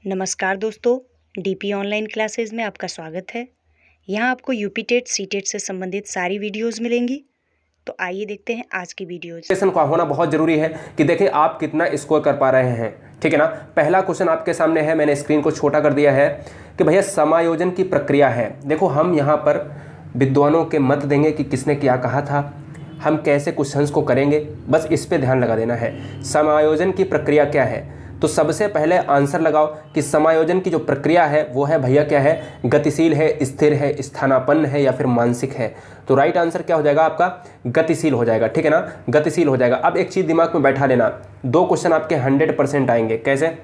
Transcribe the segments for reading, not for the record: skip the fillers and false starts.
नमस्कार दोस्तों, DP online classes में आपका स्वागत है। यहाँ आपको यूपी टेट सी टेट से संबंधित सारी वीडियोस मिलेंगी। तो आइए देखते हैं आज की वीडियोज। क्वेश्चन का होना बहुत जरूरी है कि देखें आप कितना स्कोर कर पा रहे हैं। ठीक है ना। पहला क्वेश्चन आपके सामने है, मैंने स्क्रीन को छोटा कर दिया है कि भैया समायोजन की प्रक्रिया है। देखो हम यहाँ पर विद्वानों के मत देंगे कि किसने क्या कहा था, हम कैसे क्वेश्चंस को करेंगे, बस इस पे ध्यान लगा देना है। समायोजन की प्रक्रिया क्या है, तो सबसे पहले आंसर लगाओ कि समायोजन की जो प्रक्रिया है वो है भैया क्या है, गतिशील है, स्थिर है, स्थानापन्न है या फिर मानसिक है। तो राइट आंसर क्या हो जाएगा आपका, गतिशील हो जाएगा। ठीक है ना, गतिशील हो जाएगा। अब एक चीज दिमाग में बैठा लेना, दो क्वेश्चन आपके 100% आएंगे। कैसे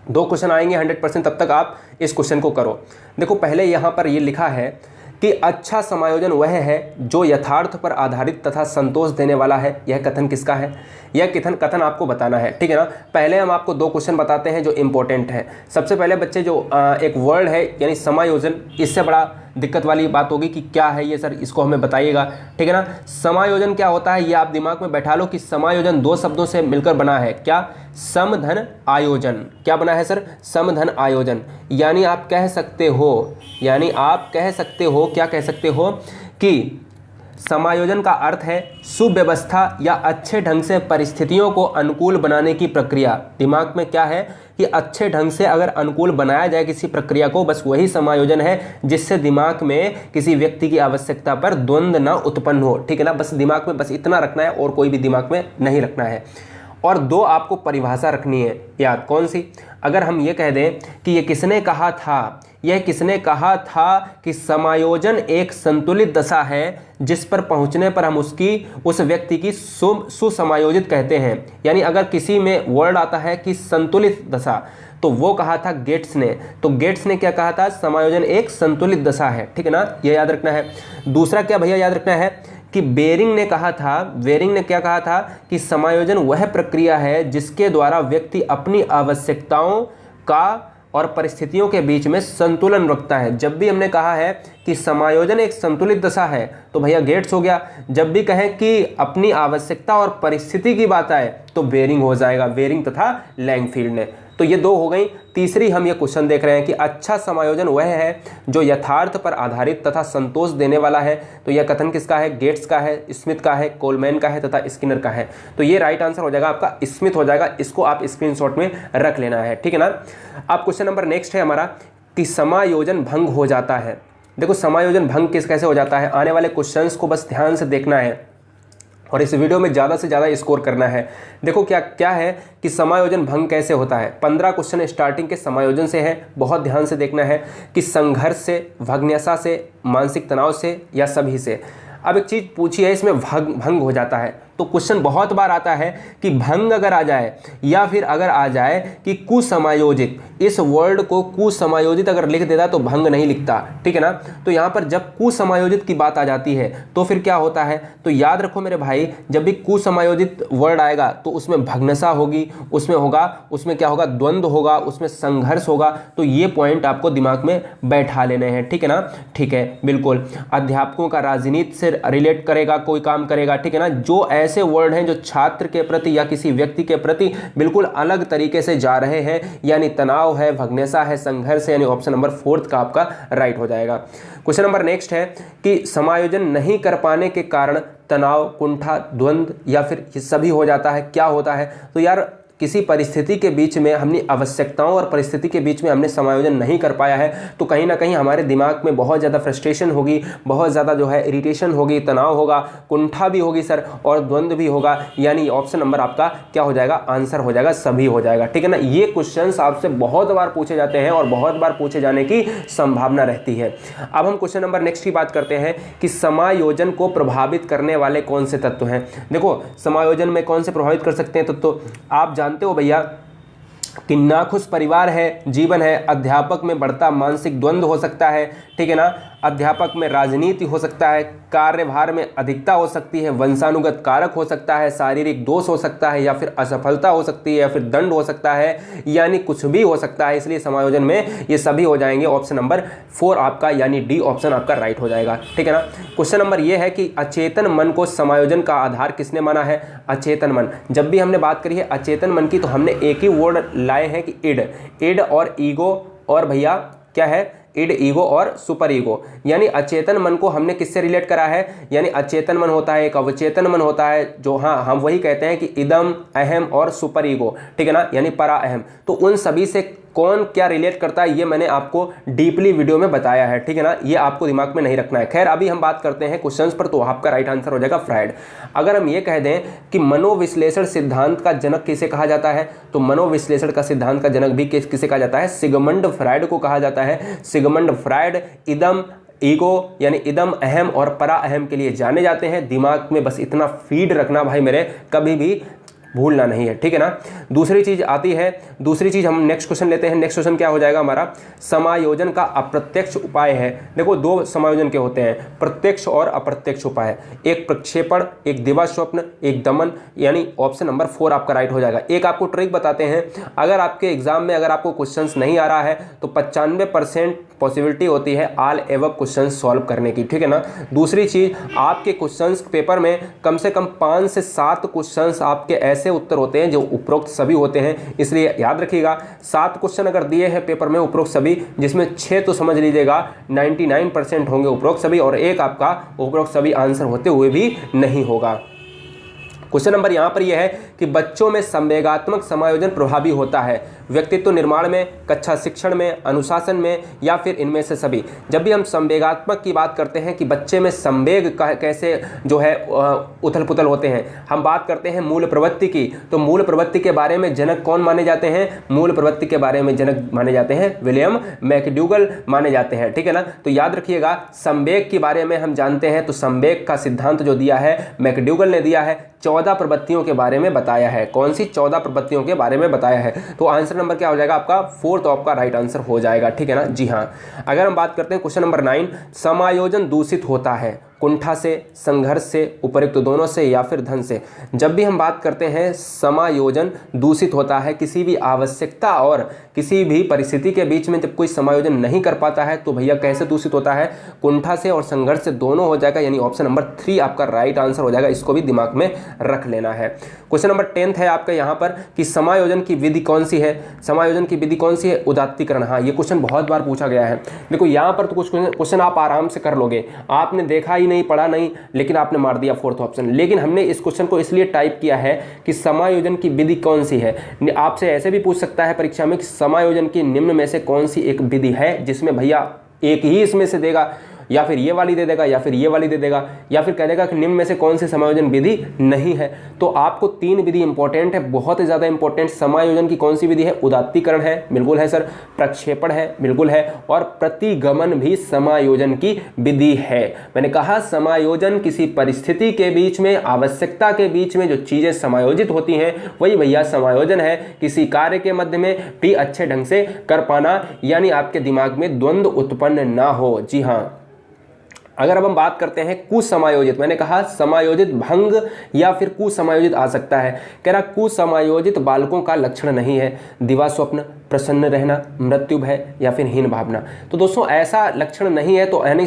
दो क्वेश्चन आएंगे 100%, तब तक आप इस क्वेश्चन को करो। देखो पहले यहाँ पर ये लिखा है कि अच्छा समायोजन वह है जो यथार्थ पर आधारित तथा संतोष देने वाला है। यह कथन किसका है, यह कथन आपको बताना है। ठीक है ना। पहले हम आपको दो क्वेश्चन बताते हैं जो इंपॉर्टेंट है। सबसे पहले बच्चे जो एक वर्ड है यानी समायोजन, इससे बड़ा दिक्कत वाली बात होगी कि क्या है ये सर, इसको हमें बताइएगा। ठीक है ना। समायोजन क्या होता है ये आप दिमाग में बैठा लो कि समायोजन दो शब्दों से मिलकर बना है। क्या, समधन आयोजन। क्या बना है सर, समधन आयोजन। यानी आप कह सकते हो, क्या कह सकते हो कि समायोजन का अर्थ है सुव्यवस्था या अच्छे ढंग से परिस्थितियों को अनुकूल बनाने की प्रक्रिया। दिमाग में क्या है कि अच्छे ढंग से अगर अनुकूल बनाया जाए किसी प्रक्रिया को, बस वही समायोजन है जिससे दिमाग में किसी व्यक्ति की आवश्यकता पर द्वंद्व न उत्पन्न हो। ठीक है ना। बस दिमाग में बस इतना रखना है और कोई भी दिमाग में नहीं रखना है। और दो आपको परिभाषा रखनी है याद, कौन सी, अगर हम ये कह दें कि यह किसने कहा था कि समायोजन एक संतुलित दशा है जिस पर पहुंचने पर हम उस व्यक्ति की सुसमायोजित कहते हैं। यानी अगर किसी में वर्ड आता है कि संतुलित दशा, तो वो कहा था गेट्स ने। तो गेट्स ने क्या कहा था, समायोजन एक संतुलित दशा है। ठीक है ना, ये याद रखना है। दूसरा क्या भैया याद रखना है कि बेरिंग ने क्या कहा था कि समायोजन वह प्रक्रिया है जिसके द्वारा व्यक्ति अपनी आवश्यकताओं का और परिस्थितियों के बीच में संतुलन रखता है। जब भी हमने कहा है कि समायोजन एक संतुलित दशा है तो भैया गेट्स हो गया। जब भी कहें कि अपनी आवश्यकता और परिस्थिति की बात आए तो बेरिंग हो जाएगा, बेरिंग तथा लैंगफील्ड ने। तो ये दो हो गई। तीसरी हम ये क्वेश्चन देख रहे हैं कि अच्छा समायोजन वह है जो यथार्थ पर आधारित तथा संतोष देने वाला है। तो यह कथन किसका है, गेट्स का है, स्मिथ का है, कोलमैन का है तथा स्किनर का है। तो ये राइट आंसर हो जाएगा आपका, स्मिथ हो जाएगा। इसको आप स्क्रीनशॉट में रख लेना है। ठीक है ना। अब क्वेश्चन नंबर नेक्स्ट है हमारा कि समायोजन भंग हो जाता है। देखो समायोजन भंग कैसे हो जाता है, आने वाले क्वेश्चंस को बस ध्यान से देखना है और इस वीडियो में ज़्यादा से ज़्यादा स्कोर करना है। देखो क्या है कि समायोजन भंग कैसे होता है। 15 क्वेश्चन स्टार्टिंग के समायोजन से है, बहुत ध्यान से देखना है कि संघर्ष से, भग्न्यसा से, मानसिक तनाव से या सभी से। अब एक चीज़ पूछी है इसमें भंग हो जाता है, तो क्वेश्चन बहुत बार आता है कि भंग अगर आ जाए या फिर अगर आ जाए कि कुसमायोजित, इस वर्ड को कुसमायोजित अगर लिख देता तो भंग नहीं लिखता। ठीक है ना। तो यहाँ पर जब कुसमायोजित की बात आ जाती है तो फिर क्या होता है, तो याद रखो मेरे भाई, जब भी कुसमायोजित वर्ड आएगा तो उसमें भग्नसा होगी, उसमें क्या होगा, द्वंद्व होगा, उसमें संघर्ष होगा। तो ये पॉइंट आपको दिमाग में बैठा लेने हैं। ठीक है ना। ठीक है, बिल्कुल। अध्यापकों का राजनीति से रिलेट करेगा, कोई काम करेगा। ठीक है ना। जो ऐसे वर्ड हैं जो छात्र के प्रति या किसी व्यक्ति के प्रति बिल्कुल अलग तरीके से जा रहे हैं, यानी तनाव है, भग्न्यसा है, संघर्ष है, यानी ऑप्शन नंबर 4 का आपका राइट हो जाएगा। क्वेश्चन नंबर नेक्स्ट है कि समायोजन नहीं कर पाने के कारण तनाव, कुंठा, द्वंद्व या फिर सभी हो जाता है। क्या होता है, तो यार किसी परिस्थिति के बीच में हमने आवश्यकताओं और परिस्थिति के बीच में हमने समायोजन नहीं कर पाया है तो कहीं ना कहीं हमारे दिमाग में बहुत ज़्यादा फ्रस्ट्रेशन होगी, बहुत ज़्यादा जो है इरिटेशन होगी, तनाव होगा, कुंठा भी होगी सर और द्वंद्व भी होगा। यानी ऑप्शन नंबर आपका क्या हो जाएगा, आंसर हो जाएगा, सभी हो जाएगा। ठीक है ना। ये क्वेश्चंस आपसे बहुत बार पूछे जाते हैं और बहुत बार पूछे जाने की संभावना रहती है। अब हम क्वेश्चन नंबर नेक्स्ट की बात करते हैं कि समायोजन को प्रभावित करने वाले कौन से तत्व हैं। देखो समायोजन में कौन से प्रभावित कर सकते हैं तत्व, आप जानते हो भैया कि नाखुश परिवार है, जीवन है, अध्यापक में बढ़ता मानसिक द्वंद्व हो सकता है। ठीक है ना। अध्यापक में राजनीति हो सकता है, कार्यभार में अधिकता हो सकती है, वंशानुगत कारक हो सकता है, शारीरिक दोष हो सकता है, या फिर असफलता हो सकती है, या फिर दंड हो सकता है, यानी कुछ भी हो सकता है। इसलिए समायोजन में ये सभी हो जाएंगे। ऑप्शन नंबर 4 आपका यानी डी ऑप्शन आपका राइट हो जाएगा। ठीक है ना। क्वेश्चन नंबर ये है कि अचेतन मन को समायोजन का आधार किसने माना है? अचेतन मन। जब भी हमने बात करी है अचेतन मन की तो हमने एक ही वर्ड लाए हैं कि इड और ईगो, और भैया क्या है, इड, ईगो और सुपर ईगो। यानी अचेतन मन को हमने किससे रिलेट करा है? यानी अचेतन मन होता है, एक अवचेतन मन होता है, जो हाँ हम वही कहते हैं कि इदम, अहम और सुपर ईगो। ठीक है ना, यानी परा अहम। तो उन सभी से कौन क्या रिलेट करता है ये मैंने आपको डीपली वीडियो में बताया है। ठीक है ना, ये आपको दिमाग में नहीं रखना है। खैर अभी हम बात करते हैं क्वेश्चंस पर, तो आपका राइट आंसर हो जाएगा फ्रायड। अगर हम ये कह दें कि मनोविश्लेषण सिद्धांत का जनक किसे कहा जाता है, तो मनोविश्लेषण का सिद्धांत का जनक भी किसे कहा जाता है? सिगमंड फ्रायड को कहा जाता है। सिगमंड फ्रायड इदम, ईगो यानी इदम, अहम और परा अहम के लिए जाने जाते हैं। दिमाग में बस इतना फीड रखना भाई मेरे, कभी भी भूलना नहीं है। ठीक है ना। दूसरी चीज आती है, दूसरी चीज हम नेक्स्ट क्वेश्चन लेते हैं। नेक्स्ट क्वेश्चन क्या हो जाएगा हमारा? समायोजन का अप्रत्यक्ष उपाय है। देखो दो समायोजन के होते हैं, प्रत्यक्ष और अप्रत्यक्ष उपाय। एक प्रक्षेपण, एक दिवा स्वप्न, एक दमन, यानी ऑप्शन नंबर 4 आपका राइट हो जाएगा। एक आपको ट्रिक बताते हैं, अगर आपके एग्जाम में अगर आपको क्वेश्चंस नहीं आ रहा है तो 95% पॉसिबिलिटी होती है ऑल एबव क्वेश्चन सॉल्व करने की। ठीक है ना। दूसरी चीज, आपके क्वेश्चंस पेपर में कम से कम 5 से 7 क्वेश्चंस आपके ऐसे उत्तर होते हैं जो उपरोक्त सभी होते हैं। इसलिए याद रखिएगा 7 क्वेश्चन अगर दिए हैं पेपर में उपरोक्त सभी, जिसमें 6 तो समझ लीजिएगा 99% होंगे उपरोक्त सभी, और एक आपका उपरोक्त सभी आंसर होते हुए भी नहीं होगा। क्वेश्चन नंबर यहाँ पर यह है कि बच्चों में संवेगात्मक समायोजन प्रभावी होता है व्यक्तित्व निर्माण में, कक्षा शिक्षण में, अनुशासन में, या फिर इनमें से सभी। जब भी हम संवेगात्मक की बात करते हैं कि बच्चे में संवेग कैसे जो है उथल पुथल होते हैं, हम बात करते हैं मूल प्रवृत्ति की, तो मूल प्रवृत्ति के बारे में जनक कौन माने जाते हैं? मूल प्रवृत्ति के बारे में जनक माने जाते हैं विलियम मैकडूगल माने जाते हैं। ठीक है ना। तो याद रखिएगा संवेग के बारे में हम जानते हैं, तो संवेग का सिद्धांत जो दिया है मैकडूगल ने दिया है, 14 प्रवृत्तियों के बारे में बताया है। कौन सी 14 प्रवृत्तियों के बारे में बताया है? तो आंसर नंबर क्या हो जाएगा आपका? 4 तो आपका राइट आंसर हो जाएगा। ठीक है ना। जी हाँ। अगर हम बात करते हैं क्वेश्चन नंबर 9, समायोजन दूषित होता है कुंठा से, संघर्ष से, उपयुक्त दोनों से, या फिर धन से। जब भी हम बात करते हैं समायोजन दूषित होता है, किसी भी आवश्यकता और किसी भी परिस्थिति के बीच में जब कोई समायोजन नहीं कर पाता है तो भैया कैसे दूषित होता है? कुंठा से और संघर्ष से दोनों हो जाएगा, यानी ऑप्शन नंबर 3 आपका राइट आंसर हो जाएगा। इसको भी दिमाग में रख लेना है। क्वेश्चन नंबर 10 है आपका यहाँ पर कि समायोजन की विधि कौन सी है? समायोजन की विधि कौन सी है? उदात्तीकरण। हाँ, ये क्वेश्चन बहुत बार पूछा गया है। देखो यहाँ पर तो कुछ क्वेश्चन आप आराम से कर लोगे, आपने देखा नहीं, पढ़ा नहीं, लेकिन आपने मार दिया 4th ऑप्शन। लेकिन हमने इस क्वेश्चन को इसलिए टाइप किया है कि समायोजन की विधि कौन सी है। आपसे ऐसे भी पूछ सकता है परीक्षा में कि समायोजन की निम्न में से कौन सी एक विधि है, जिसमें भैया एक ही इसमें से देगा, या फिर ये वाली दे देगा, या फिर ये वाली दे देगा, या फिर कह देगा कि निम्न में से कौन सी समायोजन विधि नहीं है। तो आपको 3 विधि इंपॉर्टेंट है, बहुत ही ज्यादा इंपॉर्टेंट। समायोजन की कौन सी विधि है? उदात्तीकरण है, बिल्कुल है सर। प्रक्षेपण है, बिल्कुल है। और प्रतिगमन भी समायोजन की विधि है। मैंने कहा समायोजन किसी परिस्थिति के बीच में, आवश्यकता के बीच में जो चीजें समायोजित होती हैं वही भैया समायोजन है। किसी कार्य के मध्य में भी अच्छे ढंग से कर पाना, यानी आपके दिमाग में द्वंद्व उत्पन्न ना हो। जी हाँ। अगर अब हम बात करते हैं कुसमायोजित, मैंने कहा समायोजित भंग या फिर कुसमायोजित आ सकता है। कह रहा कुसमायोजित बालकों का लक्षण नहीं है दिवा स्वप्न, प्रसन्न रहना, मृत्यु भय, या फिर हीन भावना। तो दोस्तों ऐसा लक्षण नहीं है, तो यानी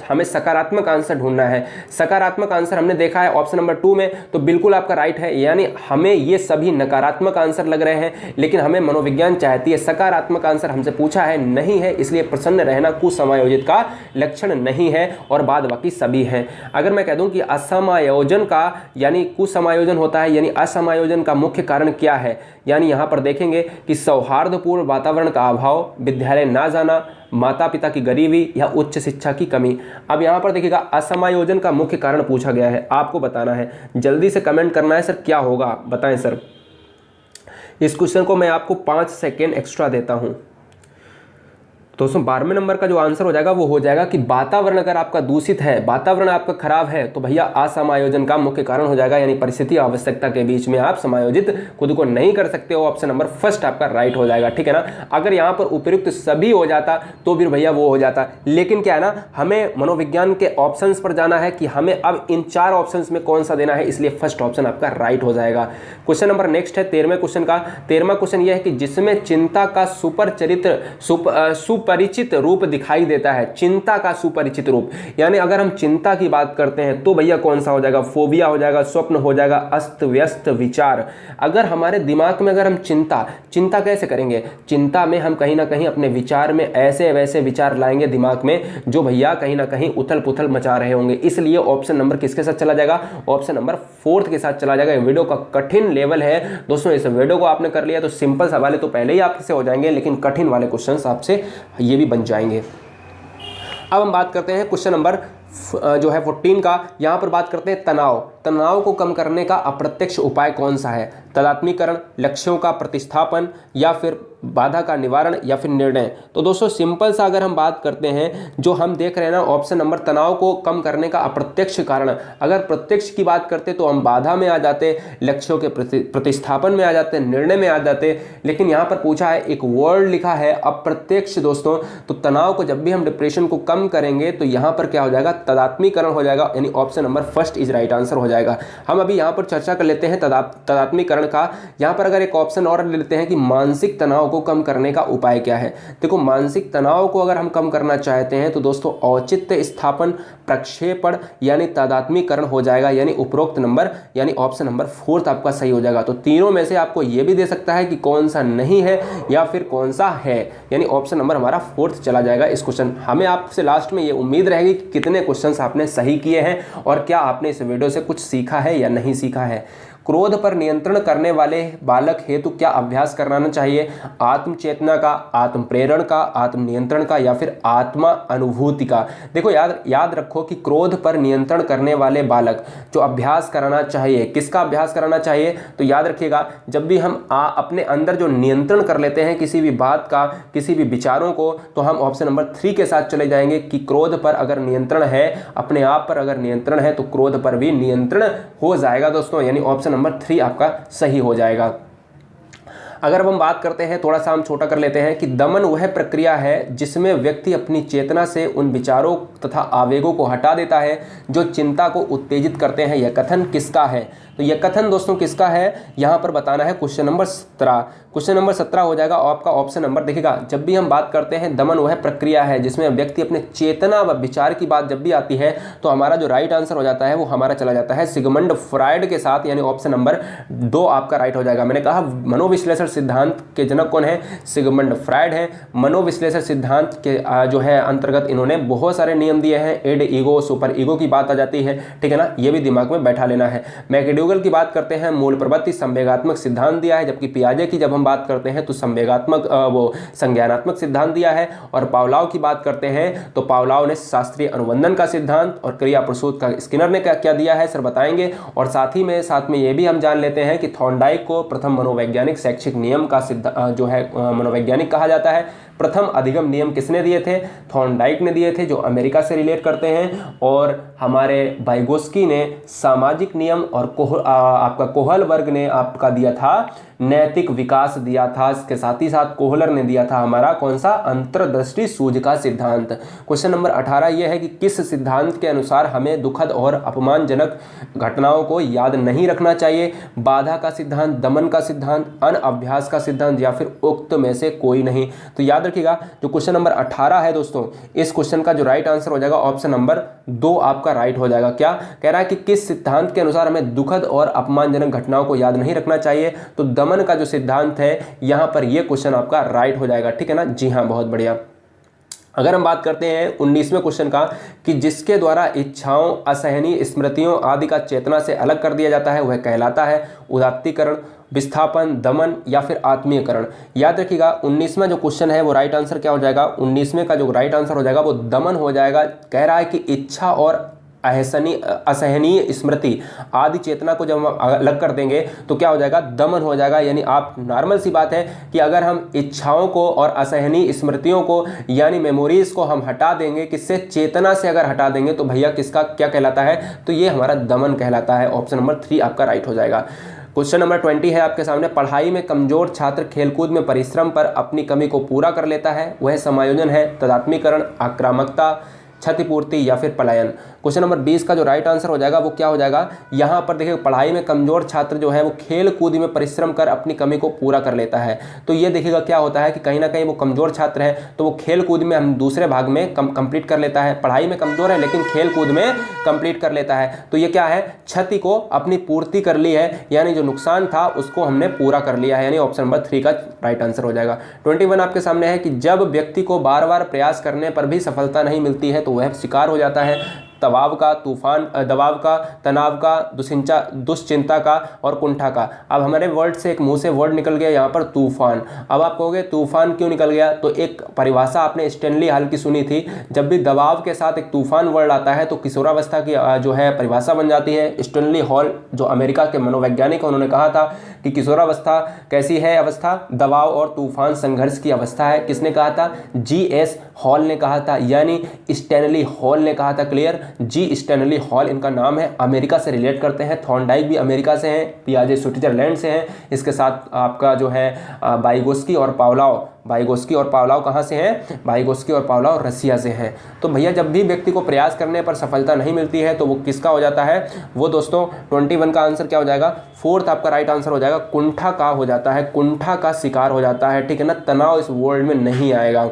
हमें सकारात्मक आंसर ढूंढना है। सकारात्मक आंसर हमने देखा है ऑप्शन नंबर 2 में, तो बिल्कुल आपका राइट है। यानी हमें ये सभी नकारात्मक आंसर लग रहे हैं, लेकिन हमें मनोविज्ञान चाहती है सकारात्मक आंसर हमसे पूछा है, नहीं है, इसलिए प्रसन्न रहना कुसमायोजित का लक्षण नहीं है, और बाद बाकी सभी हैं। अगर मैं कह दूं कि असमायोजन का यानी कुसमायोजन होता है, यानी असमायोजन का मुख्य कारण क्या है, यानी यहां पर देखेंगे कि सौहार्दपूर्ण वातावरण का अभाव, विद्यालय ना जाना, माता पिता की गरीबी, या उच्च शिक्षा की कमी। अब यहां पर देखिएगा असमायोजन का मुख्य कारण पूछा गया है, आपको बताना है। जल्दी से कमेंट करना है सर क्या होगा, बताएं सर। इस क्वेश्चन को मैं आपको 5 सेकेंड एक्स्ट्रा देता हूं, दोस्तों 12वें नंबर का जो आंसर हो जाएगा वो हो जाएगा कि वातावरण अगर आपका दूषित है, वातावरण आपका खराब है, तो भैया असमायोजन का मुख्य कारण हो जाएगा, यानी परिस्थिति आवश्यकता के बीच में आप समायोजित खुद को नहीं कर सकते हो। ऑप्शन नंबर फर्स्ट आपका राइट हो जाएगा, ठीक है ना। अगर यहाँ पर उपयुक्त सभी हो जाता तो फिर भैया वो हो जाता, लेकिन क्या है ना, हमें मनोविज्ञान के ऑप्शंस पर जाना है कि हमें अब इन 4 ऑप्शंस में कौन सा देना है, इसलिए फर्स्ट ऑप्शन आपका राइट हो जाएगा। क्वेश्चन नंबर नेक्स्ट है 13वें क्वेश्चन का। 13वां क्वेश्चन यह है कि जिसमें चिंता का सुपरिचित रूप दिखाई देता है, चिंता का सुपरिचित रूप, यानी अगर हम चिंता की बात करते हैं तो भैया कौन सा हो जाएगा, फोबिया हो जाएगा, स्वप्न हो जाएगा, अस्त व्यस्त विचार। अगर हमारे दिमाग में अगर हम चिंता कैसे करेंगे, चिंता में हम कहीं ना कहीं अपने विचार में ऐसे वैसे विचार लाएंगे दिमाग में जो भैया कहीं ना कहीं उथल पुथल मचा रहे होंगे, इसलिए ऑप्शन नंबर किसके साथ चला जाएगा, ऑप्शन नंबर 4 के साथ चला जाएगा। वीडियो का कठिन लेवल है दोस्तों, इस वीडियो को आपने कर लिया तो सिंपल सवाल तो पहले ही आपसे हो जाएंगे, लेकिन कठिन वाले क्वेश्चंस आपसे ये भी बन जाएंगे। अब हम बात करते हैं क्वेश्चन नंबर जो है 14 का। यहाँ पर बात करते हैं तनाव को कम करने का अप्रत्यक्ष उपाय कौन सा है, तदात्मीकरण, लक्ष्यों का प्रतिस्थापन, या फिर बाधा का निवारण, या फिर निर्णय। तो दोस्तों सिंपल सा अगर हम बात करते हैं, जो हम देख रहे हैं ना ऑप्शन नंबर, तनाव को कम करने का अप्रत्यक्ष कारण, अगर प्रत्यक्ष की बात करते तो हम बाधा में आ जाते, लक्ष्यों के प्रतिस्थापन में आ जाते, निर्णय में आ जाते, लेकिन यहाँ पर पूछा है, एक वर्ड लिखा है अप्रत्यक्ष दोस्तों। तो तनाव को जब भी हम डिप्रेशन को कम करेंगे तो यहाँ पर क्या हो जाएगा, तदात्मीकरण हो जाएगा, यानी option number first is right answer हो जाएगा। हम अभी यहाँ पर चर्चा कर लेते हैं तदात्मीकरण का। यहाँ पर अगर एक ऑप्शन और ले लेते हैं कि मानसिक तनाव को कम करने का उपाय क्या है। देखो मानसिक तनाव को अगर हम कम करना चाहते हैं तो दोस्तों औचित्य स्थापन, प्रक्षेपण यानी तादात्मीकरण हो जाएगा, यानी उपरोक्त नंबर यानी ऑप्शन नंबर 4 आपका सही हो जाएगा। तो तीनों में से आपको यह भी दे सकता है कि कौन सा नहीं है या फिर कौन सा है, यानी ऑप्शन नंबर हमारा 4 चला जाएगा इस क्वेश्चन। हमें आपसे लास्ट में ये उम्मीद रहेगी कि कितने क्वेश्चंस आपने सही किए हैं और क्या आपने इस वीडियो से कुछ सीखा है या नहीं सीखा है। क्रोध पर नियंत्रण करने वाले बालक हेतु क्या अभ्यास कराना चाहिए, आत्म चेतना का, आत्म प्रेरण का, आत्म नियंत्रण का, या फिर आत्मा अनुभूति का। देखो याद रखो कि क्रोध पर नियंत्रण करने वाले बालक जो अभ्यास कराना चाहिए, किसका अभ्यास कराना चाहिए, तो याद रखिएगा जब भी हम अपने अंदर जो नियंत्रण कर लेते हैं किसी भी बात का, किसी भी विचारों को, तो हम ऑप्शन नंबर 3 के साथ चले जाएंगे कि क्रोध पर अगर नियंत्रण है, अपने आप पर अगर नियंत्रण है तो क्रोध पर भी नियंत्रण हो जाएगा दोस्तों, यानी ऑप्शन नंबर 3 आपका सही हो जाएगा। अगर अब हम बात करते हैं, थोड़ा सा हम छोटा कर लेते हैं कि दमन वह प्रक्रिया है जिसमें व्यक्ति अपनी चेतना से उन विचारों तथा आवेगों को हटा देता है जो चिंता को उत्तेजित करते हैं। यह कथन किसका है, तो यह कथन दोस्तों किसका है, यहां पर बताना है क्वेश्चन नंबर 17। क्वेश्चन नंबर 17 हो जाएगा आपका ऑप्शन नंबर, देखिएगा जब भी हम बात करते हैं दमन वह प्रक्रिया है जिसमें व्यक्ति अपने चेतना व विचार की बात जब भी आती है तो हमारा जो राइट आंसर हो जाता है वो हमारा चला जाता है सिगमंड फ्रायड के साथ, यानी ऑप्शन नंबर 2 आपका राइट हो जाएगा। मैंने कहा मनोविश्लेषण सिद्धांत के जनक कौन है, सिगमंड फ्रायड है। मनोविश्लेषण सिद्धांत के जो है अंतर्गत इन्होंने बहुत सारे नियम दिए हैं, एड ईगो, सुपर ईगो की बात आ जाती है, ठीक है ना, ये भी दिमाग में बैठा लेना है। मैकडूगल की बात करते हैं, मूल प्रवृत्ति संवेगात्मक सिद्धांत दिया है, जबकि पियाजे की जब हम बात करते हैं तो संवेगात्मक संज्ञानात्मक सिद्धांत दिया है। और पावलाव की बात करते हैं तो पावलाव ने शास्त्रीय अनुबंधन का सिद्धांत और क्रिया प्रसूत का स्किनर ने क्या दिया है सर बताएंगे। और साथ में ये भी हम जान लेते हैं कि थॉर्नडाइक को प्रथम मनोवैज्ञानिक शैक्षिक नियम का जो है मनोवैज्ञानिक कहा जाता है। प्रथम अधिगम नियम किसने दिए थे, थॉर्नडाइक ने दिए थे जो अमेरिका से रिलेट करते हैं। और हमारे वाइगोस्की ने सामाजिक नियम, और आपका कोहल वर्ग ने आपका दिया था नैतिक विकास दिया था। इसके साथ ही साथ कोहलर ने दिया था हमारा कौन सा, अंतर्दृष्टि सूझ का सिद्धांत। क्वेश्चन नंबर 18 यह है कि किस सिद्धांत के अनुसार हमें दुखद और अपमानजनक घटनाओं को याद नहीं रखना चाहिए, बाधा का सिद्धांत, दमन का सिद्धांत, अनअभ्यास का सिद्धांत, या फिर उक्त में से कोई नहीं। तो याद रखिएगा जो क्वेश्चन नंबर 18 है दोस्तों, इस क्वेश्चन का जो राइट आंसर हो जाएगा ऑप्शन नंबर 2 आपका राइट हो जाएगा। क्या कह रहा है कि किस सिद्धांत के अनुसार हमें दुखद और अपमानजनक घटनाओं को याद नहीं रखना चाहिए, तो दमन का जो सिद्धांत है यहां पर यह क्वेश्चन आपका राइट हो जाएगा, ठीक है ना, जी हां, बहुत बढ़िया। अगर हम बात करते हैं 19वें क्वेश्चन का कि जिसके द्वारा इच्छाओं, असहनीय स्मृतियों आदि का चेतना से अलग कर दिया जाता है वह कहलाता है उदात्तीकरण, विस्थापन, दमन, या फिर आत्मीयकरण। याद रखिएगा 19वां जो क्वेश्चन है वो राइट आंसर क्या हो जाएगा, 19वें का जो राइट आंसर हो जाएगा वो दमन हो जाएगा। कह रहा है कि इच्छा और असहनीय स्मृति आदि चेतना को जब हम अलग कर देंगे तो क्या हो जाएगा, दमन हो जाएगा। यानी आप नॉर्मल सी बात है कि अगर हम इच्छाओं को और असहनीय स्मृतियों को यानी मेमोरीज को हम हटा देंगे, किससे, चेतना से अगर हटा देंगे तो भैया किसका क्या कहलाता है, तो ये हमारा दमन कहलाता है। ऑप्शन नंबर 3 आपका राइट हो जाएगा। क्वेश्चन नंबर 20 है आपके सामने, पढ़ाई में कमजोर छात्र खेलकूद में परिश्रम पर अपनी कमी को पूरा कर लेता है, वह समायोजन है, तदात्मीकरण, आक्रामकता, क्षतिपूर्ति या फिर पलायन। क्वेश्चन नंबर 20 का जो राइट आंसर हो जाएगा वो क्या हो जाएगा, यहाँ पर देखिए पढ़ाई में कमजोर छात्र जो है वो खेल कूद में परिश्रम कर अपनी कमी को पूरा कर लेता है। तो ये देखिएगा क्या होता है कि कहीं ना कहीं वो कमजोर छात्र है तो वो खेल कूद में हम दूसरे भाग में कंप्लीट कर लेता है, पढ़ाई में कमजोर है लेकिन खेल कूद में कंप्लीट कर लेता है। तो ये क्या है, क्षति को अपनी पूर्ति कर ली है, यानी जो नुकसान था उसको हमने पूरा कर लिया है, यानी ऑप्शन नंबर 3 का राइट आंसर हो जाएगा। 21 आपके सामने है कि जब व्यक्ति को बार बार प्रयास करने पर भी सफलता नहीं मिलती है तो वह शिकार हो जाता है दबाव का, दबाव का, तनाव का, दुश्चिंता का और कुंठा का। अब हमारे वर्ड से एक मुंह से वर्ड निकल गया यहाँ पर तूफान। अब आप कहोगे तूफान क्यों निकल गया, तो एक परिभाषा आपने स्टैनली हॉल की सुनी थी, जब भी दबाव के साथ एक तूफान वर्ड आता है तो किशोरावस्था की जो है परिभाषा बन जाती है। स्टैनली हॉल जो अमेरिका के मनोवैज्ञानिक उन्होंने कहा था कि किशोरावस्था कैसी है अवस्था, दबाव और तूफान संघर्ष की अवस्था है। किसने कहा था, G.S. हॉल ने कहा था, यानी स्टैनली हॉल ने कहा था। क्लियर, जी स्टैनली हॉल इनका नाम है, अमेरिका से रिलेट करते हैं। थॉर्नडाइक भी अमेरिका से हैं, पियाजे स्विट्जरलैंड से हैं। इसके साथ आपका जो है वाइगोस्की और पावलोव कहाँ से हैं, वाइगोस्की और पावलोव रसिया से हैं। तो भैया जब भी व्यक्ति को प्रयास करने पर सफलता नहीं मिलती है तो वो किसका हो जाता है, वो दोस्तों 21 का आंसर क्या हो जाएगा, 4th आपका राइट आंसर हो जाएगा, कुंठा का हो जाता है, कुंठा का शिकार हो जाता है। ठीक है ना, तनाव इस वर्ल्ड में नहीं आएगा।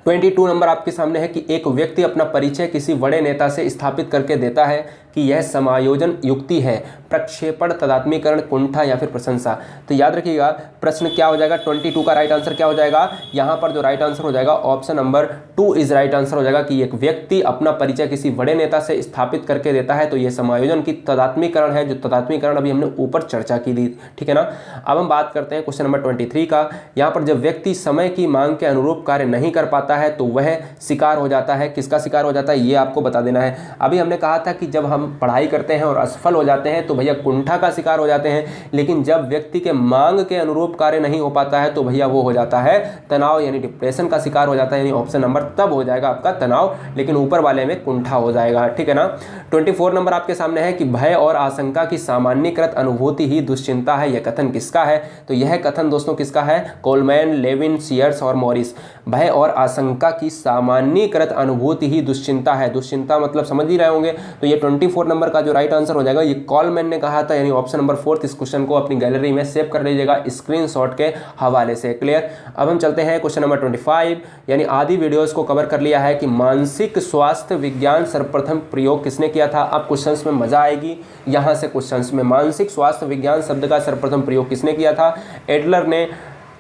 22 नंबर आपके सामने है कि एक व्यक्ति अपना परिचय किसी बड़े नेता से स्थापित करके देता है कि यह समायोजन युक्ति है, प्रक्षेपण, तदात्मीकरण, कुंठा या फिर प्रशंसा। तो याद रखिएगा प्रश्न क्या हो जाएगा, 22 का राइट आंसर क्या हो जाएगा, यहाँ पर जो राइट आंसर हो जाएगा option number 2 is right answer हो जाएगा कि एक व्यक्ति अपना परिचय किसी बड़े नेता से स्थापित करके देता है तो यह समायोजन की तदात्मीकरण है, जो तदात्मीकरण अभी हमने ऊपर चर्चा की थी। ठीक है ना। अब हम बात करते हैं क्वेश्चन नंबर 23 का। यहाँ पर जब व्यक्ति समय की मांग के अनुरूप कार्य नहीं कर पाता है तो वह शिकार हो जाता है। किसका शिकार हो जाता है, ये आपको बता देना है। अभी हमने कहा था कि जब हम पढ़ाई करते हैं और असफल हो जाते हैं तो भैया कुंठा का शिकार हो जाते हैं, लेकिन जब व्यक्ति के मांग के अनुरूप कार्य नहीं हो पाता है तो भैया वो हो जाता है तनाव यानी डिप्रेशन का शिकार हो जाता है, यानी ऑप्शन नंबर तब हो जाएगा आपका तनाव, लेकिन ऊपर वाले में कुंठा हो जाएगा। ठीक है ना। 24 नंबर आपके सामने है कि भय और आशंका की सामान्यकृत अनुभूति ही दुश्चिंता है। यह कथन किसका है, तो यह कथन दोस्तों किसका है, कोलमैन, लेविन, सीयर्स और मॉरिस। भय और आशंका की सामान्यकृत अनुभूति ही दुश्चिंता है। दुश्चिंता मतलब समझ ही रहे होंगे। तो ये 24 नंबर का जो राइट आंसर हो जाएगा ये कॉलमैन ने कहा था, यानी ऑप्शन नंबर 4 इस क्वेश्चन को अपनी गैलरी में सेव कर लीजिएगा स्क्रीनशॉट के हवाले से। क्लियर। अब हम चलते हैं क्वेश्चन नंबर 25, यानी आदि वीडियोस को कवर कर लिया है कि मानसिक स्वास्थ्य विज्ञान सर्वप्रथम प्रयोग किसने किया था। अब क्वेश्चंस में मजा आएगी, यहां से क्वेश्चंस में मानसिक स्वास्थ्य विज्ञान शब्द का सर्वप्रथम प्रयोग किसने किया था, एडलर ने,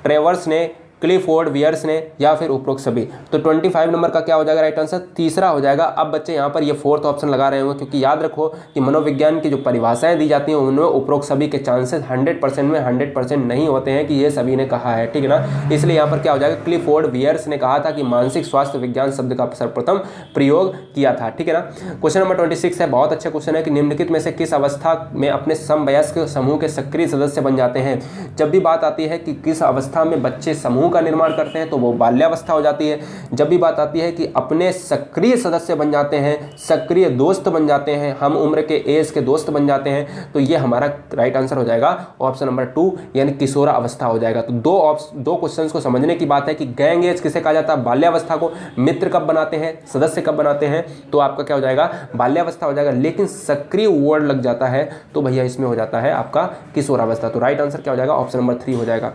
ट्रेवर्स ने, क्लिफोर्ड, वियर्स ने या फिर उपरोक्त सभी। तो 25 नंबर का क्या हो जाएगा राइट आंसर, तीसरा हो जाएगा। अब बच्चे यहाँ पर ये 4th ऑप्शन लगा रहे होंगे क्योंकि याद रखो कि मनोविज्ञान की जो परिभाषाएं दी जाती हैं उनमें उपरोक्त सभी के चांसेस 100% में 100% नहीं होते हैं कि ये सभी ने कहा है। ठीक है ना। इसलिए यहाँ पर क्या हो जाएगा, क्लिफोर्ड, वियर्स ने कहा था कि मानसिक स्वास्थ्य विज्ञान शब्द का सर्वप्रथम प्रयोग किया था। ठीक है ना। क्वेश्चन नंबर 26 है, बहुत अच्छा क्वेश्चन है कि निम्नलिखित में से किस अवस्था में अपने समवयस्क समूह के सक्रिय सदस्य बन जाते हैं। जब भी बात आती है कि किस अवस्था में बच्चे समूह का निर्माण करते हैं तो वो बाल्यावस्था हो जाती है। जब भी बात आती है कि अपने सक्रिय सदस्य बन जाते हैं, सक्रिय दोस्त बन जाते हैं, हम उम्र के एज के दोस्त बन जाते हैं, तो ये हमारा राइट आंसर हो जाएगा ऑप्शन नंबर 2 यानी किशोरा अवस्था हो जाएगा। तो दो क्वेश्चंस को समझने की बात है कि गैंग एज किसे कहा जाता है, बाल्यावस्था को। मित्र कब बनाते हैं, सदस्य कब बनाते हैं, तो आपका क्या हो जाएगा, बाल्यावस्था हो जाएगा। लेकिन सक्रिय वर्ड लग जाता है तो भैया इसमें हो जाता है आपका किशोरावस्था। तो राइट आंसर क्या हो जाएगा, ऑप्शन नंबर 3 हो जाएगा।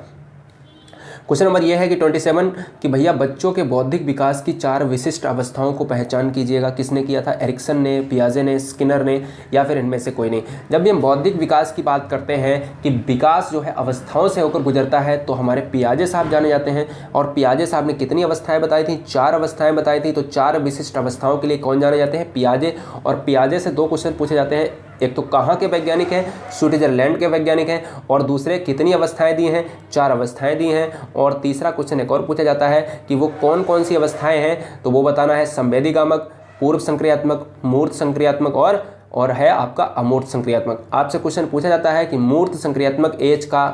क्वेश्चन नंबर यह है कि 27 कि भैया बच्चों के बौद्धिक विकास की 4 विशिष्ट अवस्थाओं को पहचान कीजिएगा। किसने किया था, एरिक्सन ने, पियाजे ने, स्किनर ने या फिर इनमें से कोई नहीं। जब भी हम बौद्धिक विकास की बात करते हैं कि विकास जो है अवस्थाओं से होकर गुजरता है तो हमारे पियाजे साहब जाने जाते हैं। और पियाजे साहब ने कितनी अवस्थाएं बताई थी, 4 अवस्थाएं बताई थी। तो 4 विशिष्ट अवस्थाओं के लिए कौन जाने जाते हैं, पियाजे। और पियाजे से 2 क्वेश्चन पूछे जाते हैं, एक तो कहाँ के वैज्ञानिक हैं, स्विट्जरलैंड के वैज्ञानिक हैं, और दूसरे कितनी अवस्थाएं दी हैं, 4 अवस्थाएं दी हैं। और तीसरा क्वेश्चन एक और पूछा जाता है कि वो कौन कौन सी अवस्थाएं हैं, तो वो बताना है संवेदीगामक, पूर्व संक्रियात्मक, मूर्त संक्रियात्मक और है आपका अमूर्त संक्रियात्मक। आपसे क्वेश्चन पूछा जाता है कि मूर्त संक्रियात्मक एज का